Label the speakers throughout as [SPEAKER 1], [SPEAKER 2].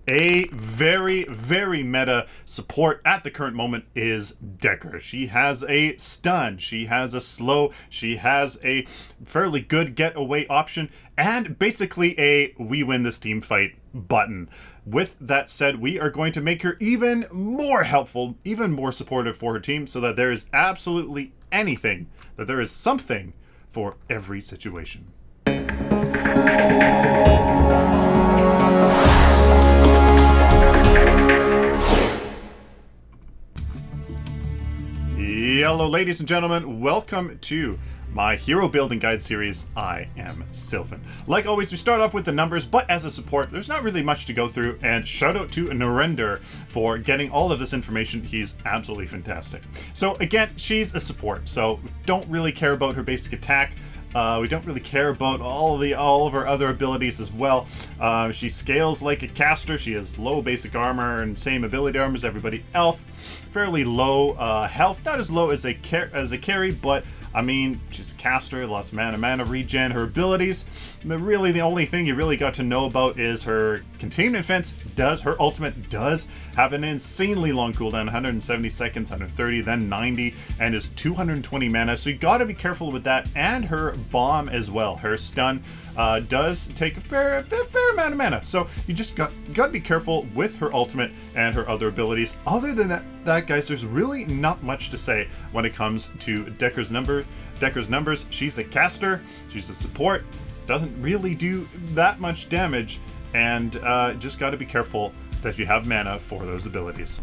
[SPEAKER 1] A very meta support at the current moment is Dekker. She has a stun, she has a slow, she has a fairly good getaway option, and basically a we win this team fight button. With that said, we are going to make her even more helpful, even more supportive for her team, so that there is absolutely anything, that there is something for every situation. Hello ladies and gentlemen, welcome to my hero building guide series. I am Sylphin. Like always, we start off with the numbers, but as a support, there's not really much to go through, and shout out to Narender for getting all of this information. He's absolutely fantastic. So again, she's a support, so don't really care about her basic attack. We don't really care about all of her other abilities as well. She scales like a caster. She has low basic armor and same ability armor as everybody else. Fairly low health, not as low as a carry, but I mean, she's a caster, lots of mana regen. Her abilities, the only thing you really got to know about is her containment fence. Her ultimate does have an insanely long cooldown, 170 seconds, 130, then 90, and is 220 mana. So you got to be careful with that, and her bomb as well. Her stun does take a fair amount of mana, so you just got to be careful with her ultimate and her other abilities. Other than that, guys, there's really not much to say when it comes to Dekker's numbers. She's a caster, she's a support, doesn't really do that much damage, and just got to be careful that you have mana for those abilities.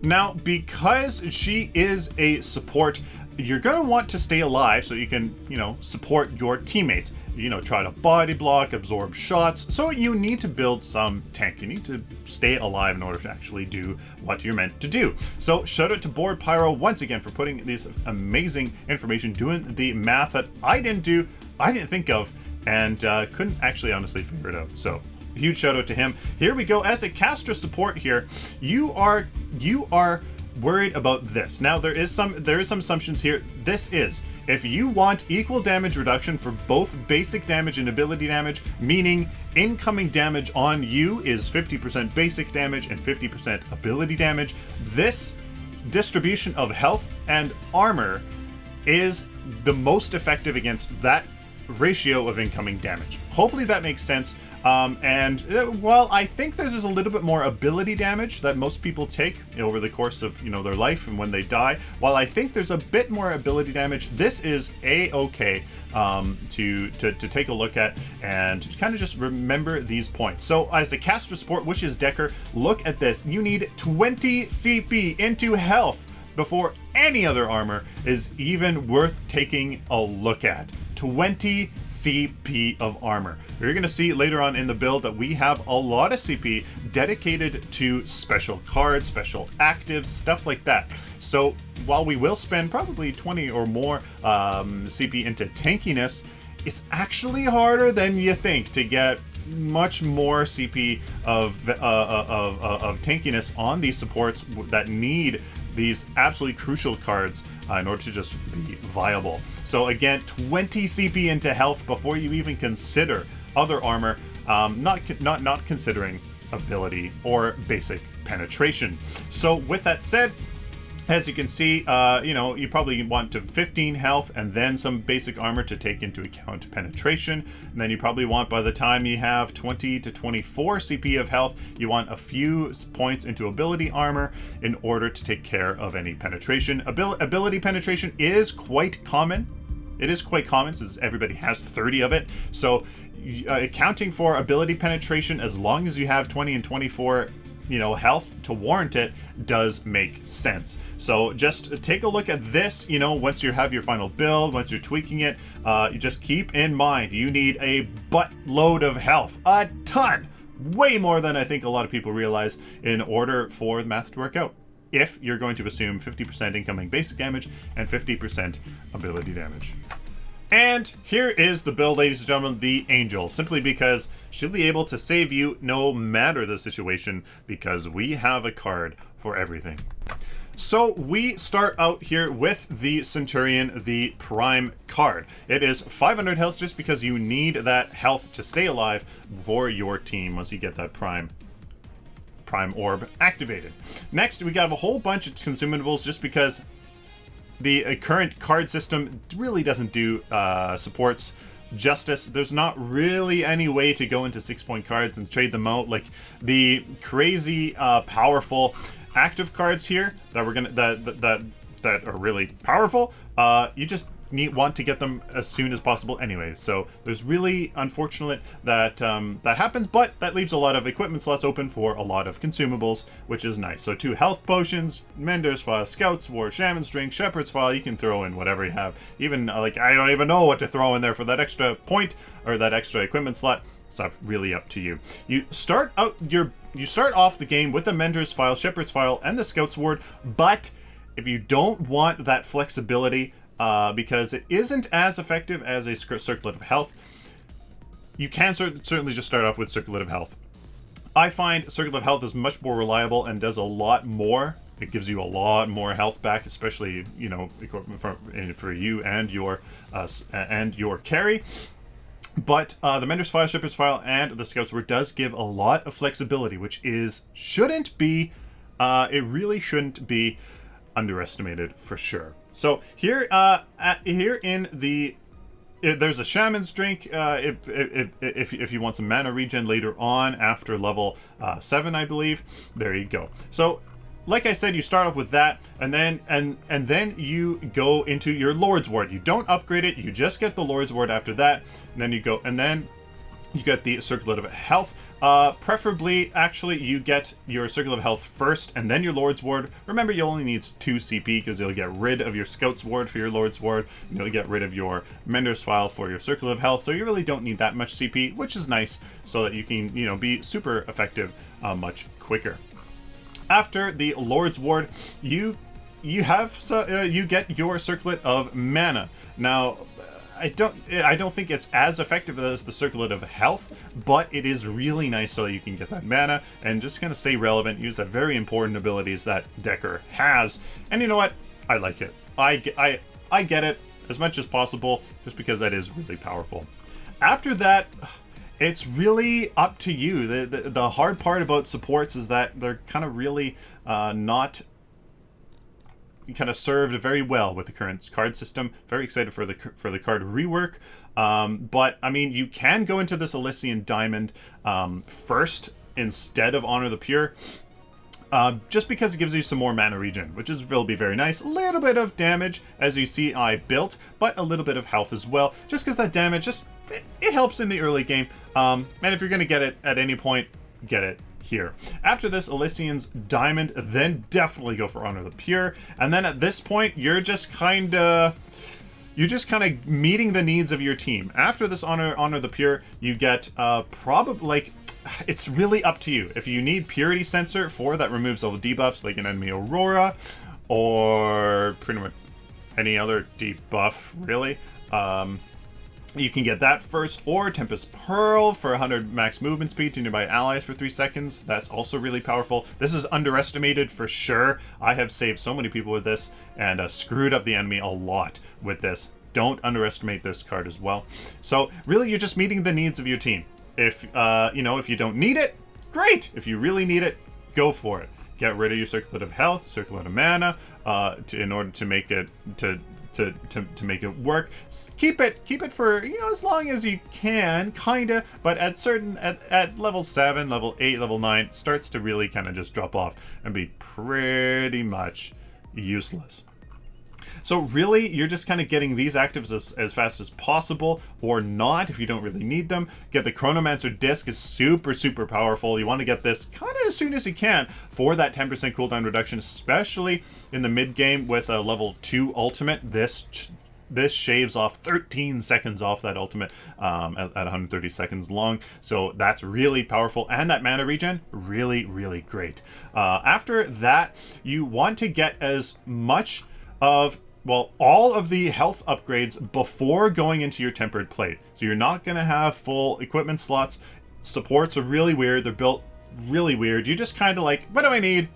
[SPEAKER 1] Now, because she is a support, you're going to want to stay alive so you can, support your teammates. Try to body block, absorb shots. So you need to build some tank. You need to stay alive in order to actually do what you're meant to do. So shout out to Board Pyro once again for putting this amazing information, doing the math that I didn't think of, and couldn't actually honestly figure it out. So huge shout out to him. Here we go. As a caster support here, you are worried about this. Now there is some assumptions here. This is, if you want equal damage reduction for both basic damage and ability damage, meaning incoming damage on you is 50% basic damage and 50% ability damage, this distribution of health and armor is the most effective against that ratio of incoming damage. Hopefully that makes sense. While I think there's a little bit more ability damage that most people take over the course of their life and when they die, while I think there's a bit more ability damage, this is a-okay to take a look at and kind of just remember these points. So as a caster support, which is Dekker, look at this. You need 20 CP into health before any other armor is even worth taking a look at. 20 CP of armor. You're going to see later on in the build that we have a lot of CP dedicated to special cards, special actives, stuff like that. So while we will spend probably 20 or more CP into tankiness, it's actually harder than you think to get much more CP of tankiness on these supports that need these absolutely crucial cards in order to just be viable. So again, 20 CP into health before you even consider other armor, not considering ability or basic penetration. So with that said, as you can see, you probably want to 15 health and then some basic armor to take into account penetration. And then you probably want, by the time you have 20 to 24 CP of health, you want a few points into ability armor in order to take care of any penetration. Ability penetration is quite common. It is quite common since everybody has 30 of it. So accounting for ability penetration, as long as you have 20 and 24 health to warrant it, does make sense. So just take a look at this, once you have your final build, once you're tweaking it, you just keep in mind, you need a buttload of health, a ton, way more than I think a lot of people realize, in order for the math to work out. If you're going to assume 50% incoming basic damage and 50% ability damage. And here is the build, ladies and gentlemen, the Angel, simply because she'll be able to save you no matter the situation, because we have a card for everything. So we start out here with the Centurion, the Prime card. It is 500 health just because you need that health to stay alive for your team once you get that Prime Prime Orb activated. Next, we got a whole bunch of consumables just because the current card system really doesn't do supports justice. There's not really any way to go into 6-point cards and trade them out. Like the crazy powerful active cards here that we're gonna that are really powerful, you just want to get them as soon as possible anyway. So there's really unfortunate that that happens, but that leaves a lot of equipment slots open for a lot of consumables, which is nice. So 2 health potions, Mender's File, Scout's War, Shaman's Drink, Shepherd's File. You can throw in whatever you have. Even like I don't even know what to throw in there for that extra point or that extra equipment slot. It's really up to you. You start off the game with a Mender's File, Shepherd's File, and the Scout's Ward, but if you don't want that flexibility, because it isn't as effective as a Circlet of Health, you can certainly just start off with Circlet of Health. I find Circlet of Health is much more reliable and does a lot more. It gives you a lot more health back, especially, you know, equipment for you and your carry. But the Mender's File, Shepherd's File, and the Scout's Word does give a lot of flexibility, which shouldn't be underestimated for sure. So here, there's a Shaman's Drink if you want some mana regen later on after level 7, I believe. There you go. So, like I said, you start off with that, and then you go into your Lord's Ward. You don't upgrade it; you just get the Lord's Ward after that. And then you go, and then you get the Circlet of Health. Preferably, actually, you get your Circle of Health first, and then your Lord's Ward. Remember, you only need 2 CP because you'll get rid of your Scout's Ward for your Lord's Ward. You'll get rid of your Mender's File for your Circle of Health, so you really don't need that much CP, which is nice, so that you can, you know, be super effective much quicker. After the Lord's Ward, you get your Circlet of Mana. Now, I don't think it's as effective as the Circlet of Health, but it is really nice so that you can get that mana and just kind of stay relevant, use the very important abilities that Dekker has. And you know what? I like it. I get it as much as possible just because that is really powerful. After that, it's really up to you. The hard part about supports is that they're kind of really not kind of served very well with the current card system. Very excited for the card rework. But I mean, you can go into this Elysian Diamond first instead of Honor the Pure, just because it gives you some more mana regen, which will be very nice. A little bit of damage, as you see I built, but a little bit of health as well, just because that damage it helps in the early game. And if you're going to get it at any point, get it here. After this Elysian's Diamond, then definitely go for Honor the Pure. And then at this point, you're just kind of meeting the needs of your team. After this Honor the Pure, you get probably, like, it's really up to you. If you need Purity Sensor that removes all the debuffs, like an enemy Aurora, or pretty much any other debuff, really. You can get that first, or Tempest Pearl for 100 max movement speed to nearby allies for 3 seconds. That's also really powerful. This is underestimated for sure. I have saved so many people with this and screwed up the enemy a lot with this. Don't underestimate this card as well. So really, you're just meeting the needs of your team. If if you don't need it, great. If you really need it, go for it. Get rid of your Circlet of Health, Circlet of Mana, in order to make it to make it work. Keep it for, as long as you can, kinda, but at level 7, level 8, level 9 starts to really kind of just drop off and be pretty much useless. So really, you're just kind of getting these actives as fast as possible, or not if you don't really need them. Get the Chronomancer Disc is super, super powerful. You want to get this kind of as soon as you can for that 10% cooldown reduction, especially in the mid game with a level 2 ultimate. This shaves off 13 seconds off that ultimate at 130 seconds long. So that's really powerful. And that mana regen, really, really great. After that, you want to get as much of, all of the health upgrades before going into your tempered plate. So you're not going to have full equipment slots. Supports are really weird. They're built really weird. You just kind of like, what do I need?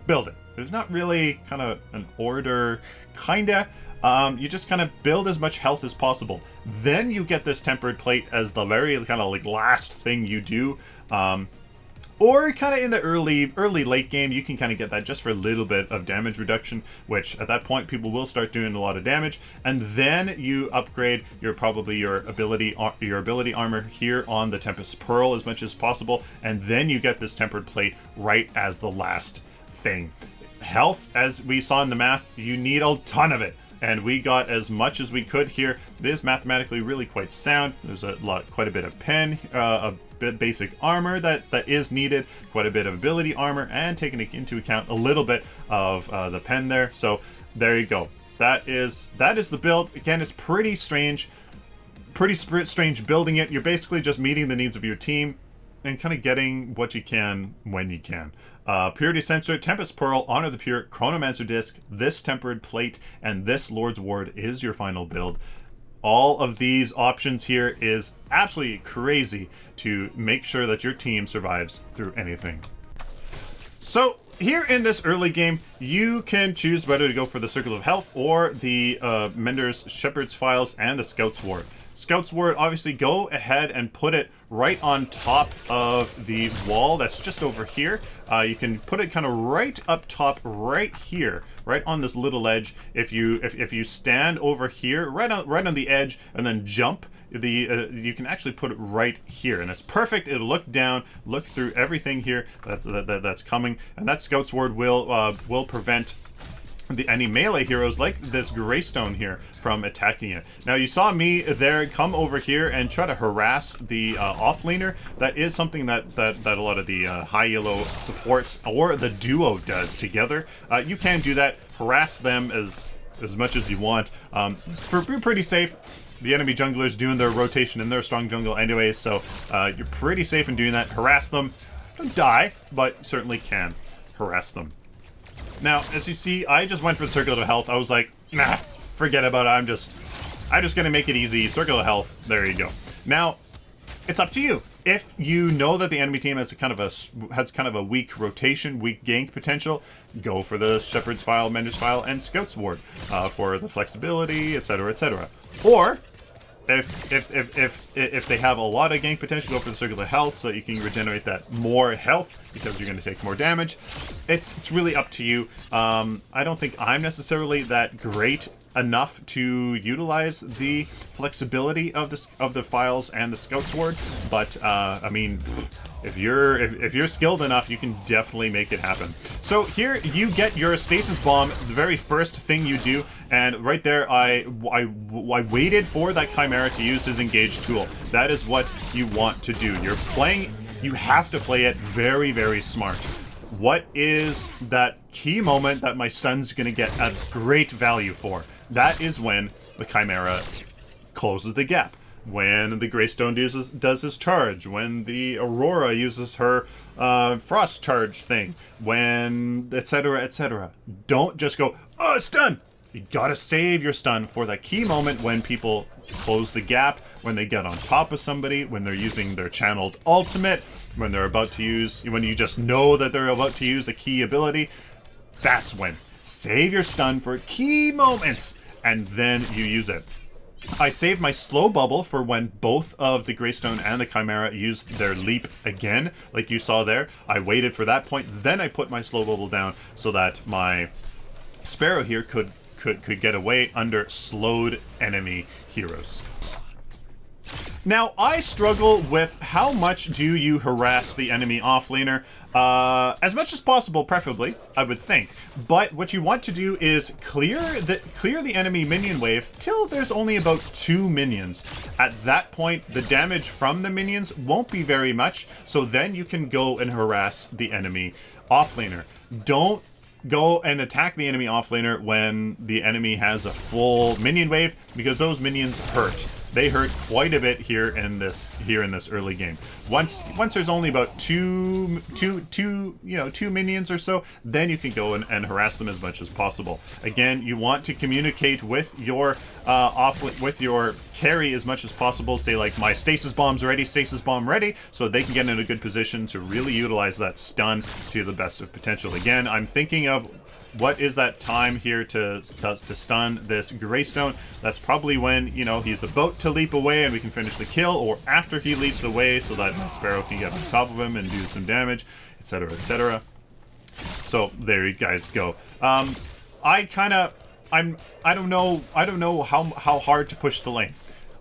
[SPEAKER 1] Build it. There's not really kind of an order, kinda. You just kind of build as much health as possible. Then you get this tempered plate as the very kind of like last thing you do. Or kind of in the early late game, you can kind of get that just for a little bit of damage reduction, which at that point people will start doing a lot of damage, and then you upgrade your ability armor here on the Tempest Pearl as much as possible, and then you get this tempered plate right as the last thing. Health, as we saw in the math, you need a ton of it. And we got as much as we could here. It is mathematically really quite sound. There's quite a bit of pen, a bit basic armor that is needed, quite a bit of ability armor, and taking into account a little bit of the pen there. So there you go. That is the build. Again, it's pretty strange building it. You're basically just meeting the needs of your team and kind of getting what you can when you can. Purity Sensor, Tempest Pearl, Honor the Pure, Chronomancer Disc, this Tempered Plate, and this Lord's Ward is your final build. All of these options here is absolutely crazy to make sure that your team survives through anything. So here in this early game, you can choose whether to go for the Circle of Health or the Mender's Shepherd's Files and the Scout's Ward. Scout's Ward, obviously go ahead and put it right on top of the wall that's just over here. You can put it kind of right up top, right here, right on this little edge. If you stand over here, right on the edge, and then jump, you can actually put it right here, and it's perfect. It'll look down, look through everything here that's coming, and that Scout's Ward will prevent any melee heroes like this Greystone here from attacking it. Now you saw me there come over here and try to harass the offlaner. That is something that a lot of the high yellow supports or the duo does together. You can do that, harass them as much as you want. For pretty safe. The enemy jungler's doing their rotation in their strong jungle anyways, so you're pretty safe in doing that. Harass them. Don't die, but certainly can harass them. Now, as you see, I just went for the Circle of Health. I was like, nah, forget about it. I'm just gonna make it easy. Circle of Health. There you go. Now, it's up to you. If you know that the enemy team has kind of a weak rotation, weak gank potential, go for the Shepherd's File, Mender's File, and Scout's Ward for the flexibility, etc., etc. Or if they have a lot of gank potential, go for the Circle of Health so you can regenerate that more health because you're going to take more damage. It's really up to you. I don't think I'm necessarily that great enough to utilize the flexibility of the files and the Scout's Ward, but I mean, if you're skilled enough, you can definitely make it happen. So here you get your stasis bomb, the very first thing you do, and right there I waited for that Chimera to use his engage tool. That is what you want to do. You have to play it very, very smart. What is that key moment that my son's gonna get a great value for? That is when the Chimera closes the gap. When the Greystone does his charge, when the Aurora uses her frost charge thing, when etc., etc. Don't just go, oh, it's done! You gotta save your stun for that key moment when people close the gap, when they get on top of somebody, when they're using their channeled ultimate, when you just know that they're about to use a key ability. That's when. Save your stun for key moments, and then you use it. I saved my slow bubble for when both of the Greystone and the Chimera used their leap again, like you saw there. I waited for that point, then I put my slow bubble down so that my Sparrow here could get away under slowed enemy heroes. Now, I struggle with how much do you harass the enemy offlaner? As much as possible, preferably, I would think. But what you want to do is clear the enemy minion wave till there's only about 2 minions. At that point, the damage from the minions won't be very much, so then you can go and harass the enemy offlaner. Don't go and attack the enemy offlaner when the enemy has a full minion wave, because those minions hurt. They hurt quite a bit here in this early game. Once there's only about two minions or so, then you can go and harass them as much as possible. Again, you want to communicate with your carry as much as possible. Say like, my stasis bomb's ready, stasis bomb ready, so they can get in a good position to really utilize that stun to the best of potential. Again, I'm thinking of what is that time here to stun this Greystone? That's probably when, you know, he's about to leap away and we can finish the kill, or after he leaps away so that my Sparrow can get on top of him and do some damage, etc., etc. So there you guys go. I don't know how hard to push the lane.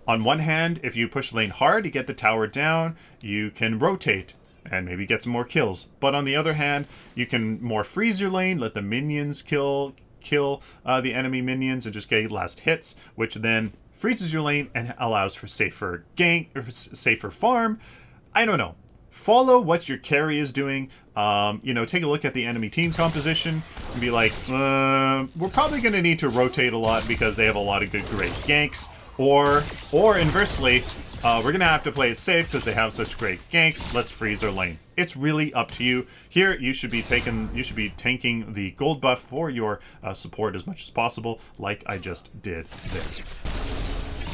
[SPEAKER 1] On one hand, if you push the lane hard to get the tower down, you can rotate and maybe get some more kills. But on the other hand, you can more freeze your lane, let the minions kill the enemy minions and just get last hits, which then freezes your lane and allows for safer gank or safer farm. I don't know. Follow what your carry is doing. You know, take a look at the enemy team composition and be like, we're probably going to need to rotate a lot because they have a lot of great ganks. Or inversely, we're going to have to play it safe because they have such great ganks. Let's freeze our lane. It's really up to you. Here, you should be tanking the gold buff for your support as much as possible, like I just did there.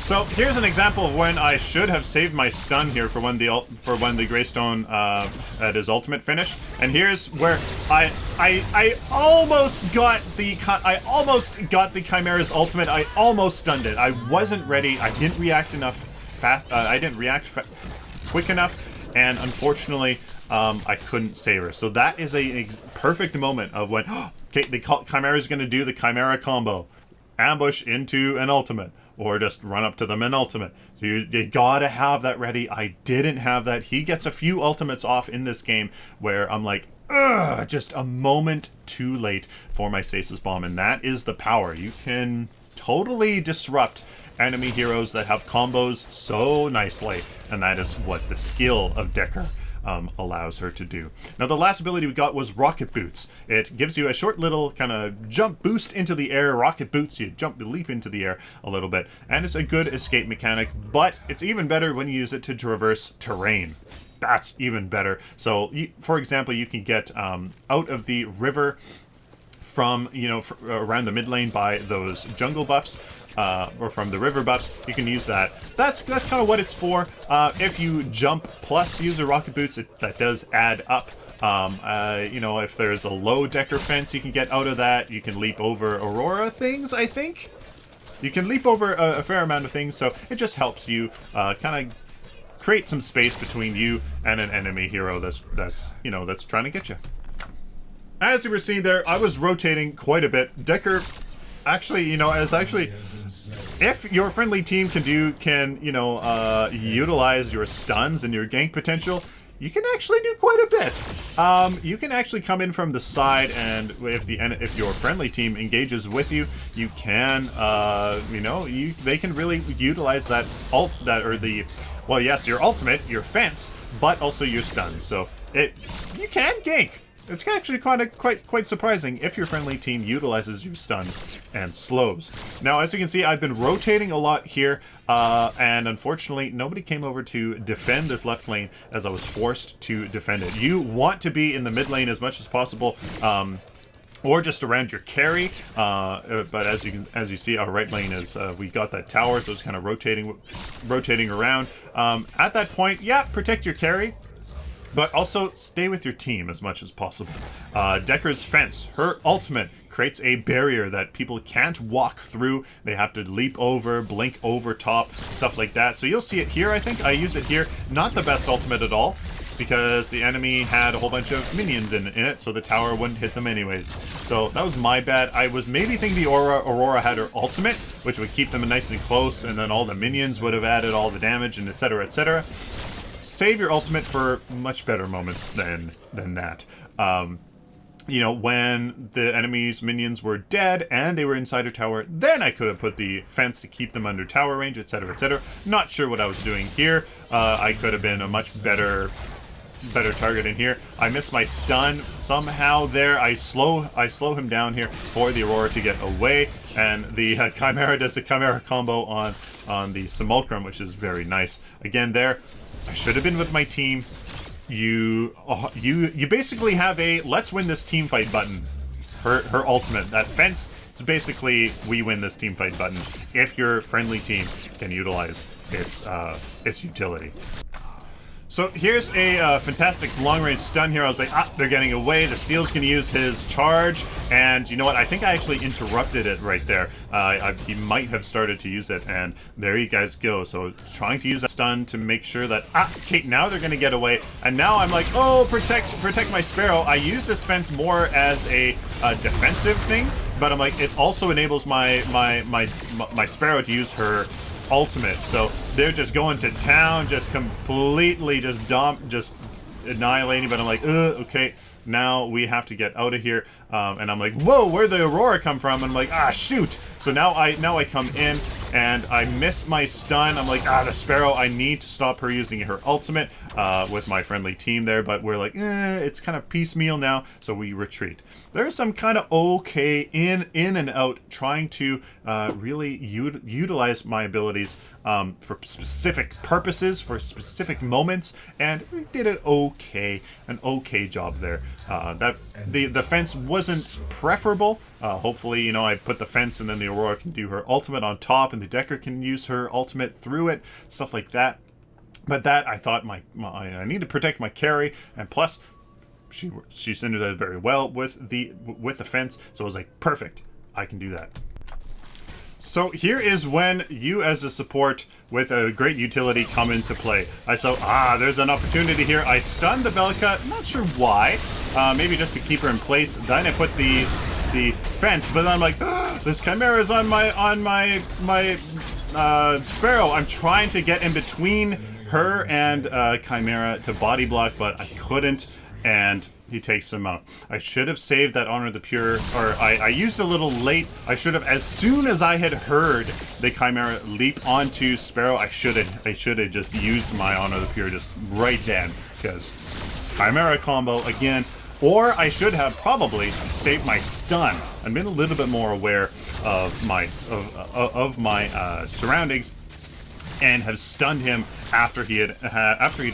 [SPEAKER 1] So here's an example of when I should have saved my stun here for when the Greystone at his ultimate finish. And here's where I almost got the Chimera's ultimate. I almost stunned it. I wasn't ready. I didn't react quick enough, and unfortunately, I couldn't save her. So that is a perfect moment of when okay, the Chimera's going to do the Chimera combo, ambush into an ultimate, or just run up to them and ultimate. So you gotta have that ready. I didn't have that. He gets a few ultimates off in this game where I'm like, ugh, just a moment too late for my stasis bomb. And that is the power. You can totally disrupt enemy heroes that have combos so nicely. And that is what the skill of Dekker allows her to do. Now the last ability we got was Rocket Boots. It gives you a short little kind of jump boost into the air. Rocket Boots, you leap into the air a little bit, and it's a good escape mechanic, but it's even better when you use it to traverse terrain. That's even better. So for example, you can get out of the river from, you know, around the mid lane by those jungle buffs, or from the river buffs. You can use that. That's kind of what it's for. If you jump plus use a Rocket Boots, that does add up. You know, if there's a low Dekker fence, you can get out of that. You can leap over Aurora things, I think. You can leap over a fair amount of things, so it just helps you kind of create some space between you and an enemy hero that's trying to get you. As you were seeing there, I was rotating quite a bit. Dekker actually, you know, if your friendly team can utilize your stuns and your gank potential, you can actually do quite a bit. You can actually come in from the side, and if your friendly team engages with you, you can, they can really utilize that your ultimate, your fence, but also your stuns. So you can gank. It's actually quite surprising if your friendly team utilizes your stuns and slows. Now, as you can see, I've been rotating a lot here, and unfortunately, nobody came over to defend this left lane as I was forced to defend it. You want to be in the mid lane as much as possible, or just around your carry, but as you see, our right lane is we got that tower, so it's kind of rotating around. At that point, yeah, protect your carry, but also stay with your team as much as possible. Dekker's fence, her ultimate, creates a barrier that people can't walk through. They have to leap over, blink over top, stuff like that. So you'll see it here, I think. I use it here. Not the best ultimate at all, because the enemy had a whole bunch of minions in it, so the tower wouldn't hit them anyways. So that was my bad. I was maybe thinking the Aurora had her ultimate, which would keep them nice and close, and then all the minions would have added all the damage, and etc., etc. Save your ultimate for much better moments than that. You know, when the enemy's minions were dead and they were inside a tower, then I could have put the fence to keep them under tower range, etc., etc. Not sure what I was doing here. I could have been a much better target in here. I missed my stun somehow there. I slow him down here for the Aurora to get away, and the Chimera does the Chimera combo on the Simulacrum, which is very nice. Again there, I should have been with my team. You basically have a let's win this team fight button. Her ultimate, that fence, it's basically we win this team fight button if your friendly team can utilize its utility. So here's a fantastic long-range stun here. I was like, they're getting away. The Steel's going to use his charge. And you know what? I think I actually interrupted it right there. He might have started to use it. And there you guys go. So trying to use that stun to make sure that, okay, now they're going to get away. And now I'm like, oh, protect my Sparrow. I use this fence more as a defensive thing. But I'm like, it also enables my Sparrow to use her ultimate, so they're just going to town, just completely just annihilating. But I'm like, okay, now we have to get out of here. And I'm like, whoa, where'd the Aurora come from? And I'm like, shoot. So now I come in and I miss my stun. I'm like, the Sparrow, I need to stop her using her ultimate with my friendly team there. But we're like, it's kind of piecemeal now, so we retreat. There's some kind of okay in and out, trying to really utilize my abilities for specific purposes, for specific moments, and we did an okay job there. That the fence wasn't preferable. Hopefully, you know, I put the fence and then the Aurora can do her ultimate on top, and the Dekker can use her ultimate through it, stuff like that. But that, I thought I need to protect my carry, and plus, she synergized very well with the fence, so I was like, perfect, I can do that. So here is when you as a support with a great utility come into play. I saw, there's an opportunity here. I stunned the Belka, not sure why, maybe just to keep her in place. Then I put the fence, but then I'm like, this Chimera is on my Sparrow. I'm trying to get in between her and Chimera to body block, but I couldn't, and he takes him out. I should have saved that Honor the Pure, or I used a little late. I should have, as soon as I had heard the Chimera leap onto Sparrow, I should have just used my Honor the Pure just right then, because Chimera combo again. Or I should have probably saved my stun and been a little bit more aware of my surroundings, and have stunned him after he'd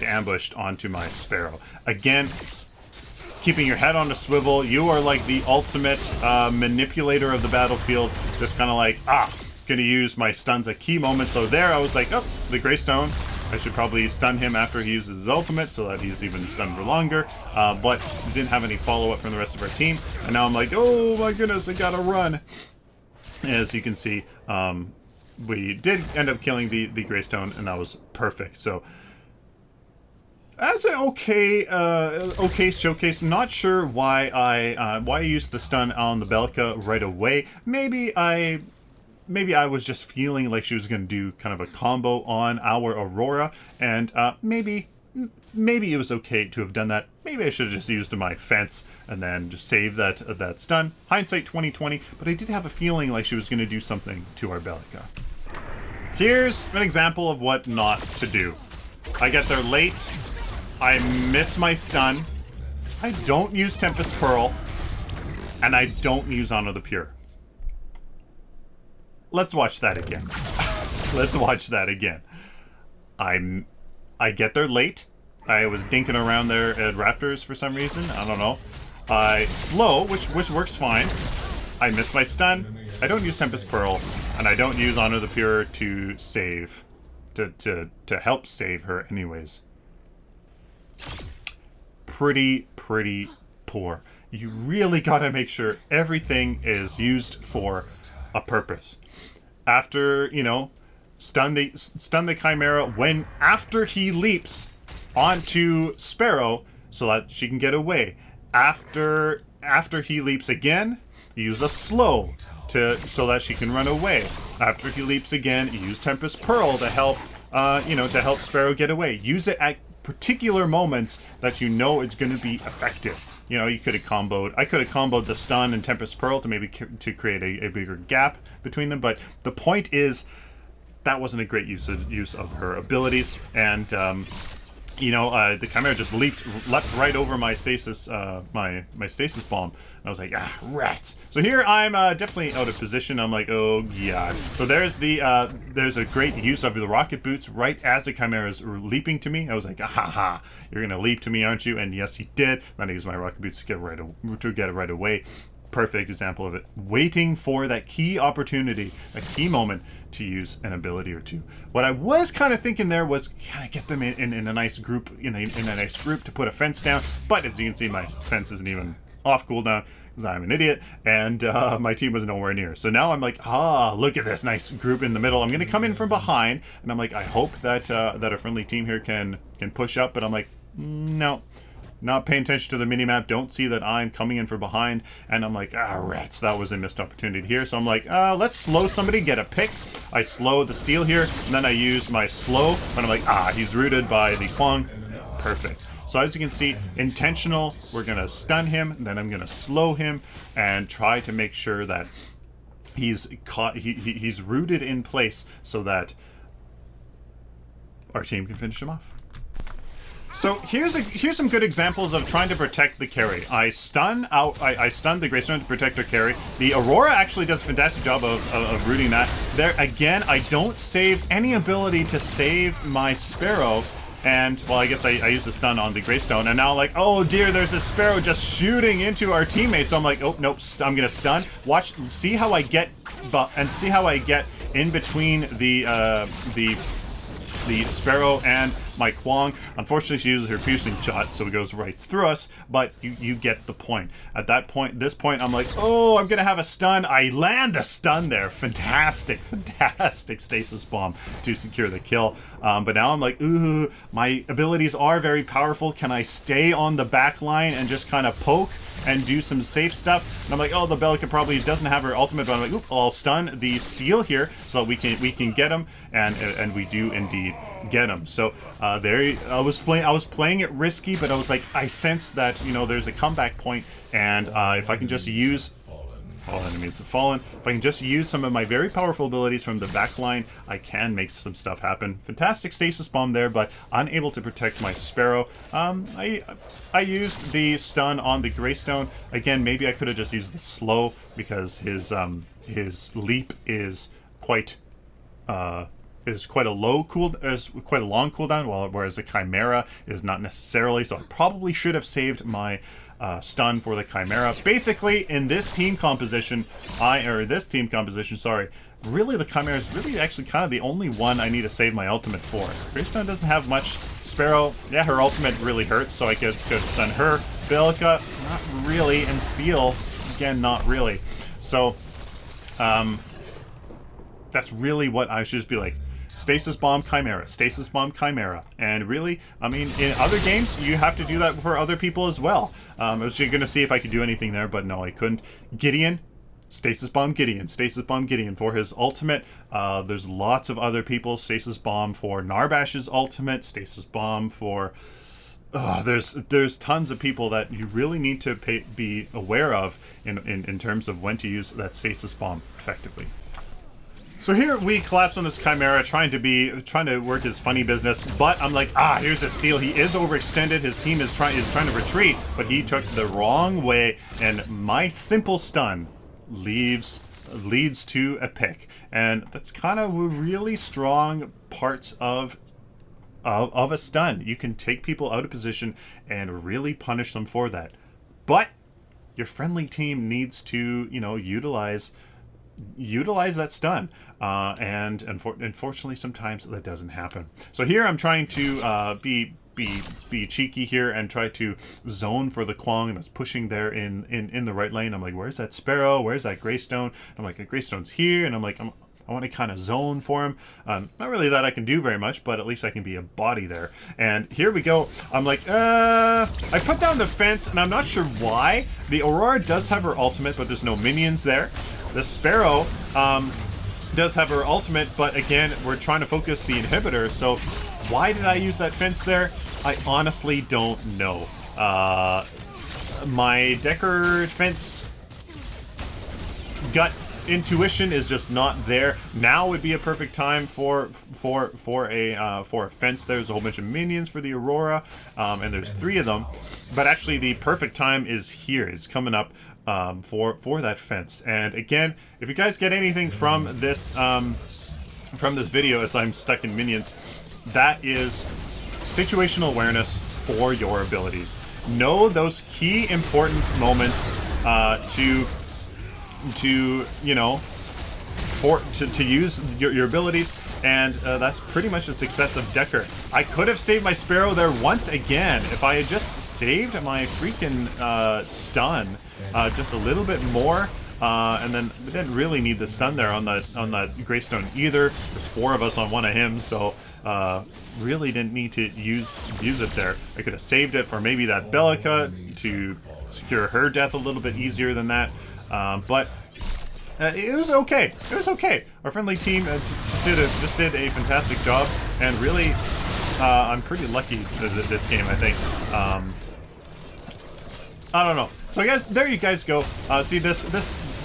[SPEAKER 1] ambushed onto my Sparrow. Again, keeping your head on a swivel, you are like the ultimate manipulator of the battlefield. Just kind of like, gonna use my stuns at key moments. So there I was like, the Greystone. I should probably stun him after he uses his ultimate so that he's even stunned for longer. But we didn't have any follow-up from the rest of our team. And now I'm like, oh my goodness, I gotta run. As you can see, we did end up killing the Greystone, and that was perfect. So as an okay showcase. Not sure why I used the stun on the Belka right away. Maybe I was just feeling like she was going to do kind of a combo on our Aurora, and maybe it was okay to have done that. Maybe I should have just used my fence and then just saved that stun. Hindsight 2020, but I did have a feeling like she was going to do something to our Belka. Here's an example of what not to do. I get there late. I miss my stun. I don't use Tempest Pearl. And I don't use Honor the Pure. Let's watch that again. Let's watch that again. I get there late. I was dinking around there at Raptors for some reason. I don't know. I slow, which works fine. I miss my stun. I don't use Tempest Pearl, and I don't use Honor the Pure to save, to help save her anyways. Pretty poor. You really gotta make sure everything is used for a purpose. After, you know, stun the Chimera after he leaps onto Sparrow so that she can get away. After he leaps again, use a slow so that she can run away. After he leaps again, use Tempest Pearl to help to help Sparrow get away. Use it at particular moments that you know it's going to be effective. You know, you could have comboed. I could have comboed the stun and Tempest Pearl to maybe to create a bigger gap between them. But the point is, that wasn't a great use of her abilities. And the Chimera just leapt right over my stasis, my stasis bomb. And I was like, rats. So here I'm definitely out of position. I'm like, oh yeah. So there's a great use of the rocket boots right as the Chimera's leaping to me. I was like, ha, you're gonna leap to me, aren't you? And yes, he did. Then I used my rocket boots to get it right away. perfect example of it. Waiting for that key opportunity, a key moment to use an ability or two. What I was kind of thinking there was, can I get them in a nice group, in a nice group to put a fence down? But as you can see, my fence isn't even off cooldown because I'm an idiot, and my team was nowhere near. So now I'm like, look at this nice group in the middle. I'm gonna come in from behind, and I'm like, I hope that that a friendly team here can push up. But I'm like, no. Not paying attention to the minimap, don't see that I'm coming in from behind, and I'm like, rats, that was a missed opportunity here. So I'm like, let's slow somebody, get a pick. I slow the steal here, and then I use my slow, and I'm like, he's rooted by the Kwang. Perfect. So as you can see, intentional, we're gonna stun him, then I'm gonna slow him, and try to make sure that he's caught, he's rooted in place so that our team can finish him off. So here's some good examples of trying to protect the carry. I stun the Greystone to protect our carry. The Aurora actually does a fantastic job of rooting that. There again, I don't save any ability to save my Sparrow. And, well, I guess I used the stun on the Greystone, and now, like, oh dear, there's a Sparrow just shooting into our teammates. So I'm like, oh, nope, I'm gonna stun. Watch, see how I get, see how I get in between the Sparrow and my Kwang. Unfortunately, she uses her piercing shot, so it goes right through us, but you get the point. At this point, I'm like, oh, I'm gonna have a stun. I land the stun there. Fantastic stasis bomb to secure the kill. But now I'm like, ooh, my abilities are very powerful. Can I stay on the back line and just kind of poke and do some safe stuff? And I'm like, oh, the Bellica probably doesn't have her ultimate, but I'm like, oop, I'll stun the steal here so that we can get him, and we do indeed get him. So there, I was playing it risky, but I was like, I sense that, you know, there's a comeback point, and if I can just use all enemies have fallen. If I can just use some of my very powerful abilities from the back line, I can make some stuff happen. Fantastic stasis bomb there, but unable to protect my Sparrow. I used the stun on the Greystone. Again, maybe I could have just used the slow, because his leap is quite a long cooldown, whereas the Chimera is not necessarily. So I probably should have saved my stun for the Chimera. Basically, in this team composition, really the Chimera is really actually kind of the only one I need to save my ultimate for. Greystone doesn't have much. Sparrow, yeah, her ultimate really hurts, so I could stun her. Bellica, not really, and Steel, again, not really. So, that's really what I should just be like. Stasis Bomb Chimera, Stasis Bomb Chimera. And really, I mean, in other games, you have to do that for other people as well. I was going to see if I could do anything there, but no, I couldn't. Gideon, Stasis Bomb Gideon, Stasis Bomb Gideon for his ultimate. There's lots of other people. Stasis Bomb for Narbash's ultimate, Stasis Bomb for... there's tons of people that you really need to be aware of in terms of when to use that Stasis Bomb effectively. So here we collapse on this Chimera, trying to work his funny business, but I'm like, here's a steal. He is overextended. His team is trying to retreat, but he took the wrong way, and my simple stun leads to a pick, and that's kind of really strong parts of a stun. You can take people out of position and really punish them for that, but your friendly team needs to, you know, utilize that stun, and unfortunately sometimes that doesn't happen. So here I'm trying to be cheeky here and try to zone for the Kwang that's pushing there in the right lane. I'm like, where's that Sparrow? Where's that Greystone? I'm like, the Greystone's here, and I'm like, I want to kind of zone for him. Not really that I can do very much, but at least I can be a body there. And here we go. I'm like, I put down the fence, and I'm not sure why. The Aurora does have her ultimate, but there's no minions there. The Sparrow does have her ultimate, but again, we're trying to focus the inhibitor, so why did I use that fence there? I honestly don't know. My Dekker fence gut intuition is just not there. Now would be a perfect time for a fence. There's a whole bunch of minions for the Aurora, and there's 3 of them. But actually, the perfect time is here. It's coming up for that fence. And again, if you guys get anything from this video, as I'm stuck in minions, that is situational awareness for your abilities. Know those key important moments to to, you know, to use your abilities, and that's pretty much the success of Dekker. I could have saved my Sparrow there once again if I had just saved my freaking stun just a little bit more, and then we didn't really need the stun there on that Greystone either. There's 4 of us on one of him, so really didn't need to use it there. I could have saved it for maybe that Bellica to secure her death a little bit easier than that, but it was okay. It was okay. Our friendly team just did a fantastic job, and really, I'm pretty lucky this game, I think. I don't know. So guys, there you guys go. See, the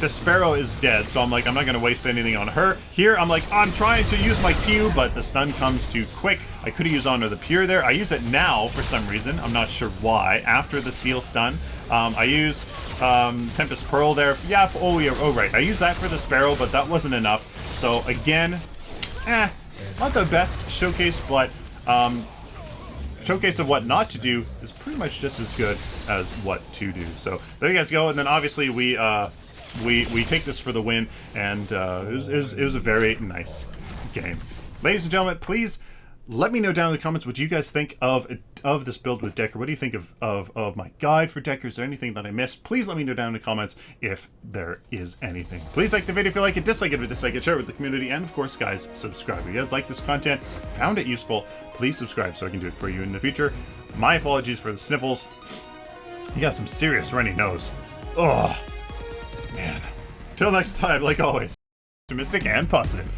[SPEAKER 1] Sparrow is dead, so I'm like, I'm not gonna waste anything on her. Here, I'm like, I'm trying to use my Q, but the stun comes too quick. I could have used Honor the Pure there. I use it now for some reason. I'm not sure why. After the steel stun, I use Tempest Pearl there. Yeah. Oh right. I used that for the Sparrow, but that wasn't enough. So again, not the best showcase, but showcase of what not to do is pretty much just as good as what to do. So there you guys go. And then obviously we take this for the win, and it was a very nice game. Ladies and gentlemen, please let me know down in the comments what you guys think of this build with Dekker. What do you think of my guide for Dekker? Is there anything that I missed? Please let me know down in the comments if there is anything. Please like the video if you like it, dislike it if you dislike it, share it with the community, and of course, guys, subscribe. If you guys like this content, found it useful, please subscribe so I can do it for you in the future. My apologies for the sniffles. You got some serious runny nose. Oh, man. Till next time, like always, optimistic and positive.